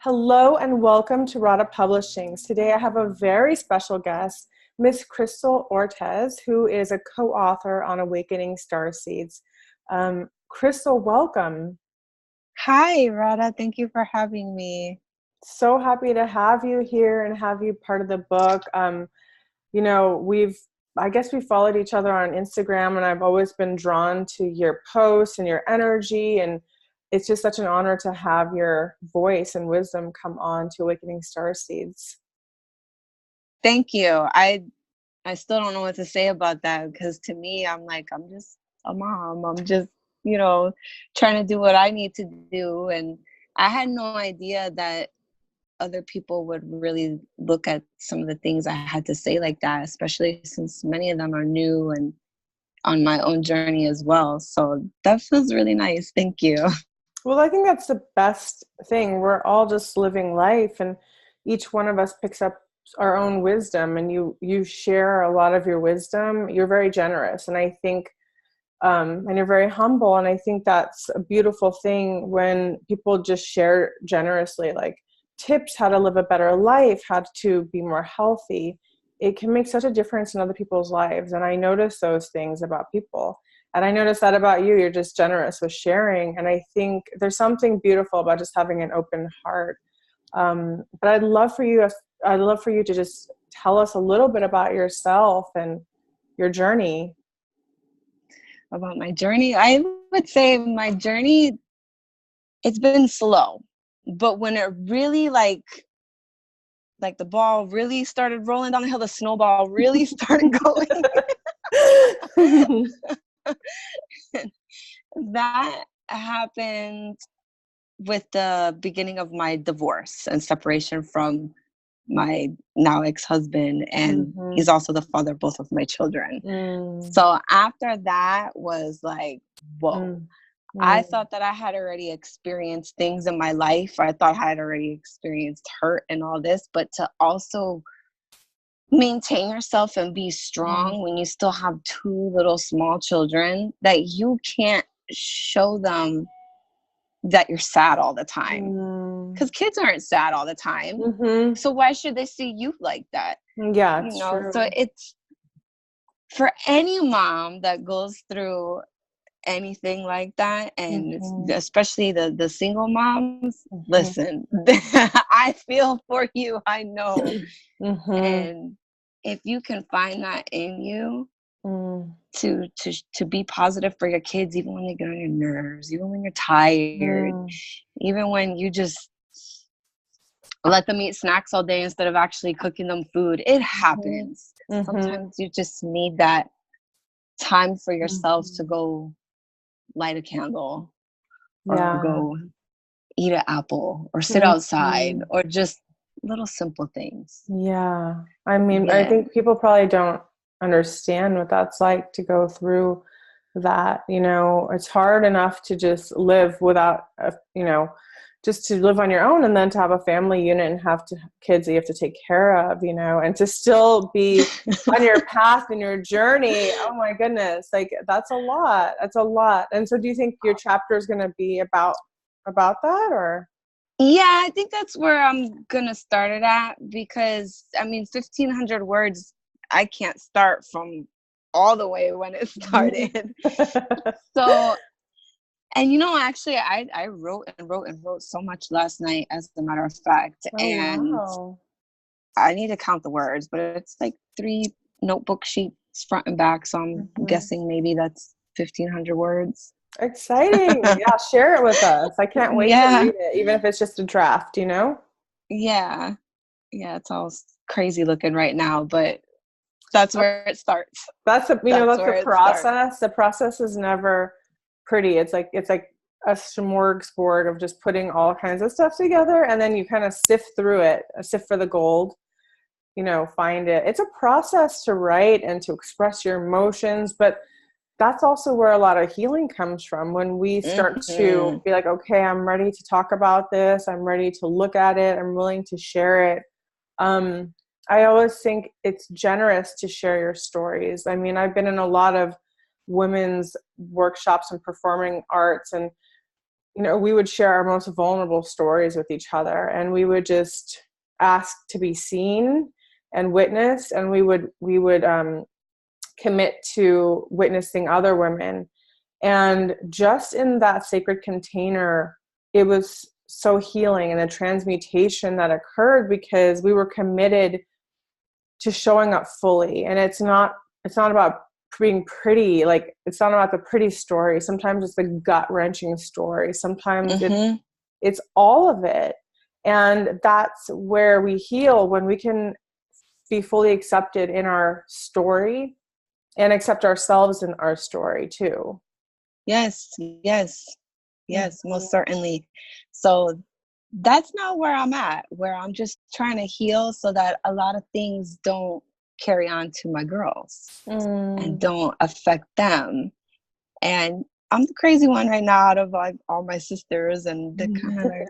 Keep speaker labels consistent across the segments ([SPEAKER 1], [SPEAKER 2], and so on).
[SPEAKER 1] Hello and welcome to Radhaa Publishing. Today I have a very special guest, Miss Crystal Ortiz, who is a co-author on Awakening Starseeds. Crystal, welcome.
[SPEAKER 2] Hi, Radha. Thank you for having me.
[SPEAKER 1] So happy to have you here and have you part of the book. I guess we followed each other on Instagram, and I've always been drawn to your posts and your energy, and it's just such an honor to have your voice and wisdom come on to Awakening Starseeds.
[SPEAKER 2] Thank you. I still don't know what to say about that because to me, I'm just a mom. I'm just, trying to do what I need to do. And I had no idea that other people would really look at some of the things I had to say like that, especially since many of them are new and on my own journey as well. So that feels really nice. Thank you.
[SPEAKER 1] Well, I think that's the best thing. We're all just living life, and each one of us picks up our own wisdom, and you share a lot of your wisdom. You're very generous, and I think and you're very humble, and I think that's a beautiful thing when people just share generously, like tips how to live a better life, how to be more healthy. It can make such a difference in other people's lives, and I notice those things about people. And I notice that about you. You're just generous with sharing. And I think there's something beautiful about just having an open heart. But I'd love for you to just tell us a little bit about yourself and your journey.
[SPEAKER 2] About my journey, I would say my journey, it's been slow. But when it really like the ball really started rolling down the hill, the snowball really started going. That happened with the beginning of my divorce and separation from my now ex-husband, and he's also the father of both of my children. So after that was like, whoa. I thought that I had already experienced things in my life. I thought I had already experienced hurt and all this, but to also maintain yourself and be strong when you still have two little small children, that you can't show them that you're sad all the time, because kids aren't sad all the time. So why should they see you like that?
[SPEAKER 1] Yeah, it's true.
[SPEAKER 2] So it's for any mom that goes through anything like that, and especially the single moms, listen, I feel for you. I know. And if you can find that in you, to be positive for your kids, even when they get on your nerves, even when you're tired, even when you just let them eat snacks all day instead of actually cooking them food. It happens. Sometimes you just need that time for yourself to go light a candle, or go eat an apple, or sit outside, or just little simple things.
[SPEAKER 1] Yeah. I mean, I think people probably don't understand what that's like to go through that. It's hard enough to just live without, just to live on your own, and then to have a family unit and have kids that you have to take care of, and to still be on your path and your journey. Oh my goodness. Like that's a lot. That's a lot. And so do you think your chapter is going to be about that, or?
[SPEAKER 2] Yeah, I think that's where I'm going to start it at, because 1,500 words, I can't start from all the way when it started. So, and actually I wrote so much last night, as a matter of fact. Wow. I need to count the words, but it's like 3 notebook sheets front and back. So I'm guessing maybe that's 1,500 words.
[SPEAKER 1] Exciting. Yeah, share it with us. I can't wait to read it, even if it's just a draft,
[SPEAKER 2] Yeah, it's all crazy looking right now, but that's where it starts.
[SPEAKER 1] That's the process. The process is never pretty. It's like a smorgasbord of just putting all kinds of stuff together, and then you kind of sift through it, sift for the gold, find it. It's a process to write and to express your emotions, but that's also where a lot of healing comes from, when we start to be like, okay, I'm ready to talk about this. I'm ready to look at it. I'm willing to share it. I always think it's generous to share your stories. I mean, I've been in a lot of women's workshops and performing arts, and you know, we would share our most vulnerable stories with each other, and we would just ask to be seen and witnessed, and we would commit to witnessing other women. And just in that sacred container, it was so healing, and the transmutation that occurred because we were committed to showing up fully. And it's not about being pretty. Like, it's not about the pretty story. Sometimes it's the gut-wrenching story. Sometimes it's all of it. And that's where we heal, when we can be fully accepted in our story and accept ourselves in our story too.
[SPEAKER 2] Yes, most certainly. So that's not where I'm at, where I'm just trying to heal so that a lot of things don't carry on to my girls and don't affect them. And I'm the crazy one right now out of like all my sisters, and they're kind of like,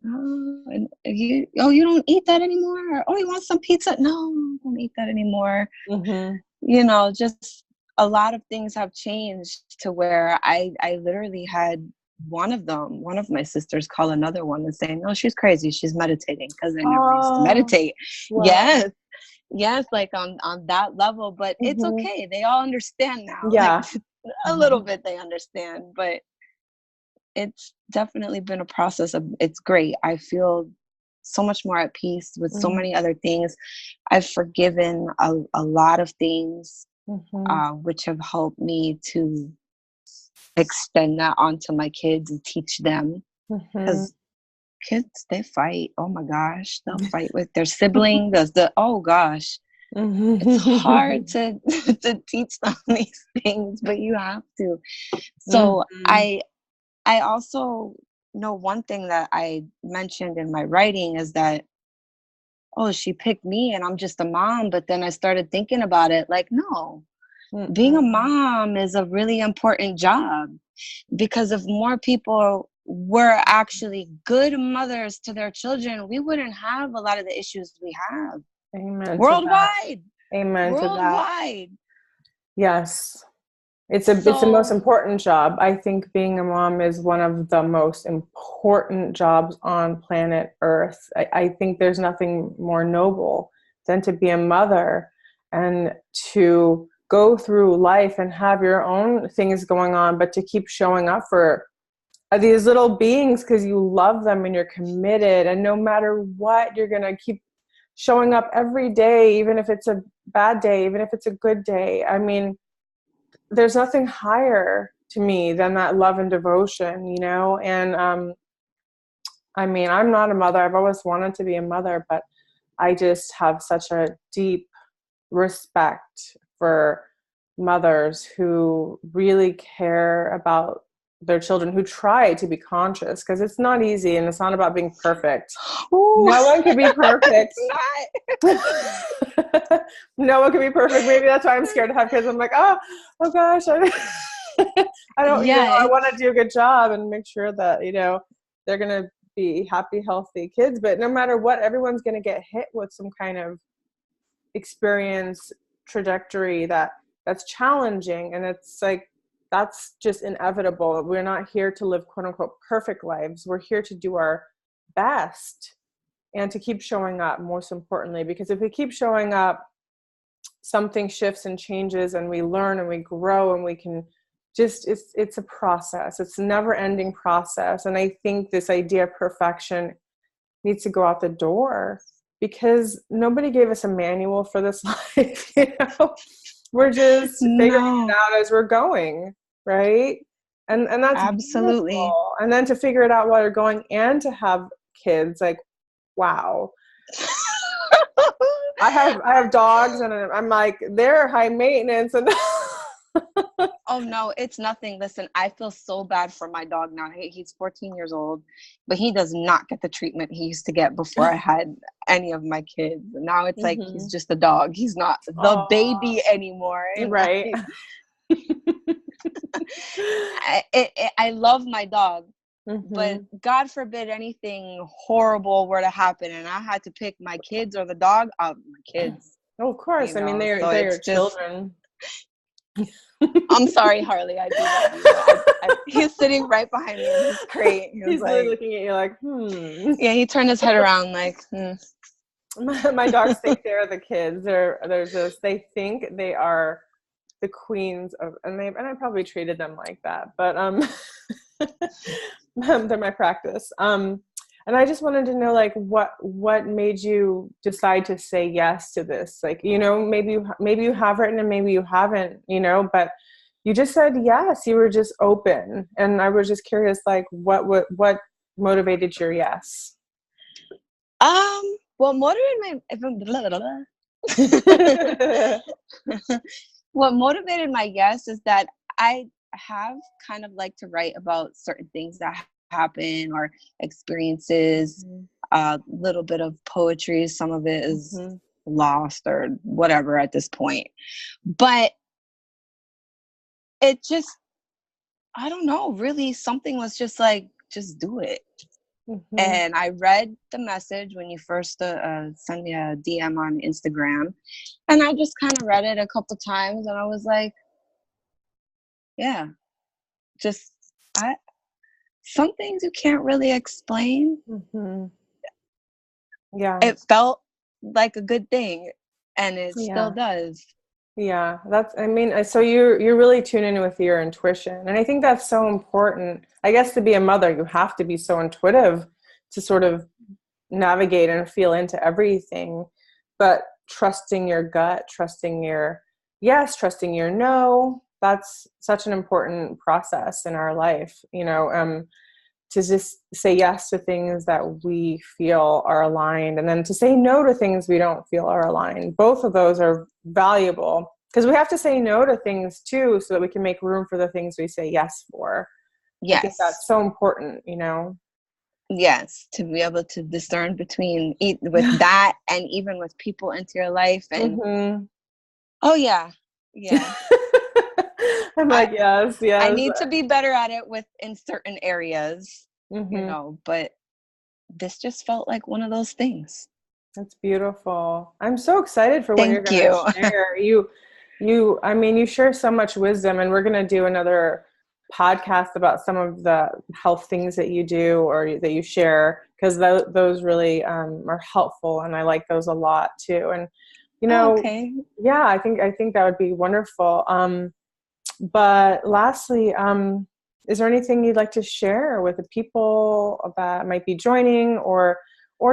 [SPEAKER 2] and you don't eat that anymore? Oh, you want some pizza? No, I don't eat that anymore. You know, just a lot of things have changed to where I literally had one of my sisters call another one and say, no, she's crazy, she's meditating, because I never used to meditate. Wow. Yes, like on that level. But it's okay, they all understand now. Like, a little bit they understand, but it's definitely been a process of, it's great. I feel so much more at peace with so many other things. I've forgiven a lot of things, which have helped me to extend that onto my kids and teach them. Because kids, they fight. Oh my gosh, they'll fight with their sibling. Oh gosh, it's hard to teach them these things, but you have to. So I also know one thing that I mentioned in my writing is that, oh, she picked me and I'm just a mom. But then I started thinking about it, like, no, being a mom is a really important job, because if more people were actually good mothers to their children, we wouldn't have a lot of the issues we have.
[SPEAKER 1] Amen.
[SPEAKER 2] Worldwide.
[SPEAKER 1] Amen
[SPEAKER 2] Worldwide.
[SPEAKER 1] To that. Yes. It's the most important job. I think being a mom is one of the most important jobs on planet Earth. I think there's nothing more noble than to be a mother and to go through life and have your own things going on, but to keep showing up for these little beings because you love them and you're committed. And no matter what, you're going to keep showing up every day, even if it's a bad day, even if it's a good day. I mean, there's nothing higher to me than that love and devotion, you know? And I mean, I'm not a mother. I've always wanted to be a mother, but I just have such a deep respect for mothers who really care about their children, who try to be conscious, because it's not easy and it's not about being perfect. Ooh. No one can be perfect. No one can be perfect. Maybe that's why I'm scared to have kids. I'm like, oh gosh, I don't. You know, I want to do a good job and make sure that, you know, they're gonna be happy, healthy kids. But no matter what, everyone's gonna get hit with some kind of experience trajectory that's challenging, and it's like, that's just inevitable. We're not here to live quote unquote perfect lives. We're here to do our best and to keep showing up, most importantly, because if we keep showing up, something shifts and changes, and we learn and we grow, and we can just, it's a process. It's a never ending process. And I think this idea of perfection needs to go out the door, because nobody gave us a manual for this life. You know, we're just figuring it out as we're going, right? And that's
[SPEAKER 2] absolutely
[SPEAKER 1] beautiful. And then to figure it out while you're going and to have kids, like, wow. I have dogs, and I'm like, they're high maintenance, and
[SPEAKER 2] oh no, it's nothing. Listen, I feel so bad for my dog now. He's 14 years old, but he does not get the treatment he used to get before I had any of my kids. Now it's like, he's just a dog. He's not the baby anymore.
[SPEAKER 1] Right.
[SPEAKER 2] I love my dog, but God forbid anything horrible were to happen and I had to pick my kids or the dog. My kids.
[SPEAKER 1] Oh, of course. You know? I mean, they're children.
[SPEAKER 2] I'm sorry, Harley. I do love you. He's sitting right behind me in his crate.
[SPEAKER 1] He's really looking at you like,
[SPEAKER 2] Yeah, he turned his head around like,
[SPEAKER 1] My dogs think they're the kids. They think they are the queens of, and I probably treated them like that, but they're my practice. And I just wanted to know, like, what made you decide to say yes to this? Like, maybe you have written and maybe you haven't, but you just said yes. You were just open, and I was just curious, like, what motivated your yes?
[SPEAKER 2] What motivated what motivated my yes is that I have kind of like to write about certain things that happen or experiences, a little bit of poetry. Some of it is lost or whatever at this point. But it just, I don't know, really something was just like, just do it. And I read the message when you first sent me a DM on Instagram, and I just kind of read it a couple times, and I was like, yeah, just some things you can't really explain.
[SPEAKER 1] Yeah,
[SPEAKER 2] it felt like a good thing, and it still does.
[SPEAKER 1] Yeah, so you're really tuning in with your intuition, and I think that's so important. I guess to be a mother, you have to be so intuitive to sort of navigate and feel into everything, but trusting your gut, trusting your yes, trusting your no, that's such an important process in our life, to just say yes to things that we feel are aligned, and then to say no to things we don't feel are aligned. Both of those are valuable, because we have to say no to things too, so that we can make room for the things we say yes for.
[SPEAKER 2] Yes.
[SPEAKER 1] I think that's so important,
[SPEAKER 2] Yes, to be able to discern between with that and even with people into your life. And oh yeah.
[SPEAKER 1] I'm like, yes.
[SPEAKER 2] I need to be better at it in certain areas, but this just felt like one of those things.
[SPEAKER 1] That's beautiful. I'm so excited for what you're going to share. You share so much wisdom, and we're going to do another podcast about some of the health things that you do or that you share, because those really are helpful, and I like those a lot too. And yeah, I think that would be wonderful. But lastly, is there anything you'd like to share with the people that might be joining, or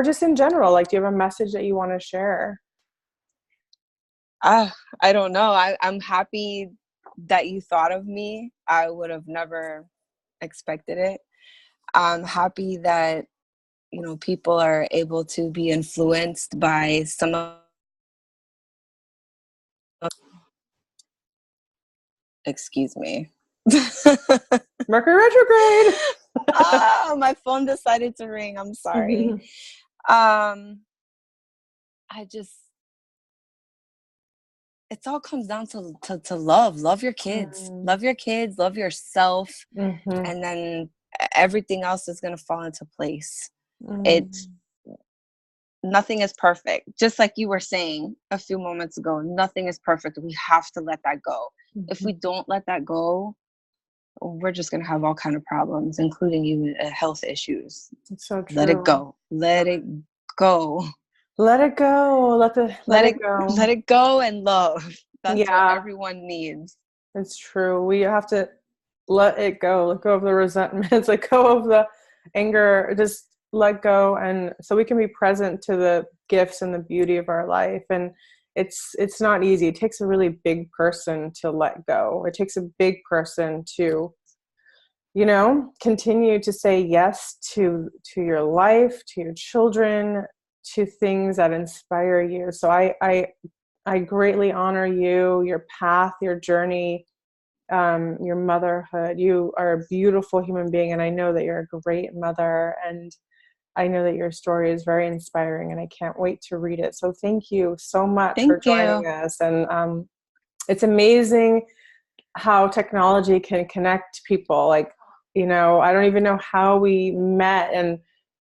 [SPEAKER 1] just in general? Like, do you have a message that you want to share?
[SPEAKER 2] I don't know. I'm happy that you thought of me. I would have never expected it. I'm happy that, people are able to be influenced by some of, excuse me.
[SPEAKER 1] Mercury retrograde.
[SPEAKER 2] My phone decided to ring. I'm sorry. It all comes down to love your kids, love yourself. And then everything else is going to fall into place. Nothing is perfect. Just like you were saying a few moments ago, nothing is perfect. We have to let that go. If we don't let that go, we're just going to have all kind of problems, including even health issues.
[SPEAKER 1] It's so true.
[SPEAKER 2] Let it go. Let it go.
[SPEAKER 1] Let it go. Let it go.
[SPEAKER 2] Let it go and love. That's what everyone needs.
[SPEAKER 1] It's true. We have to let it go. Let go of the resentments. Let go of the anger. Just let go, and so we can be present to the gifts and the beauty of our life. And it's not easy. It takes a really big person to let go. It takes a big person to, continue to say yes to your life, to your children, to things that inspire you. So I greatly honor you, your path, your journey, your motherhood. You are a beautiful human being, and I know that you're a great mother, and I know that your story is very inspiring, and I can't wait to read it. So thank you so much for joining us. And it's amazing how technology can connect people. Like, I don't even know how we met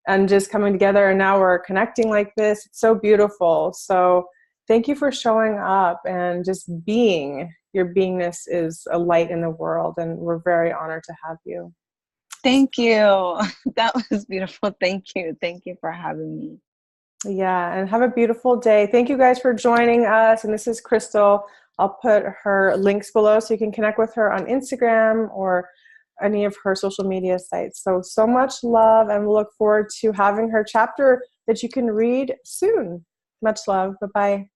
[SPEAKER 1] and just coming together, and now we're connecting like this. It's so beautiful. So Thank you for showing up and just being. Your beingness is a light in the world, and we're very honored to have you.
[SPEAKER 2] Thank you. That was beautiful. Thank you. Thank you for having me.
[SPEAKER 1] Yeah, and have a beautiful day. Thank you guys for joining us. And this is Crystal. I'll put her links below so you can connect with her on Instagram or any of her social media sites. So much love, and we'll look forward to having her chapter that you can read soon. Much love. Bye-bye.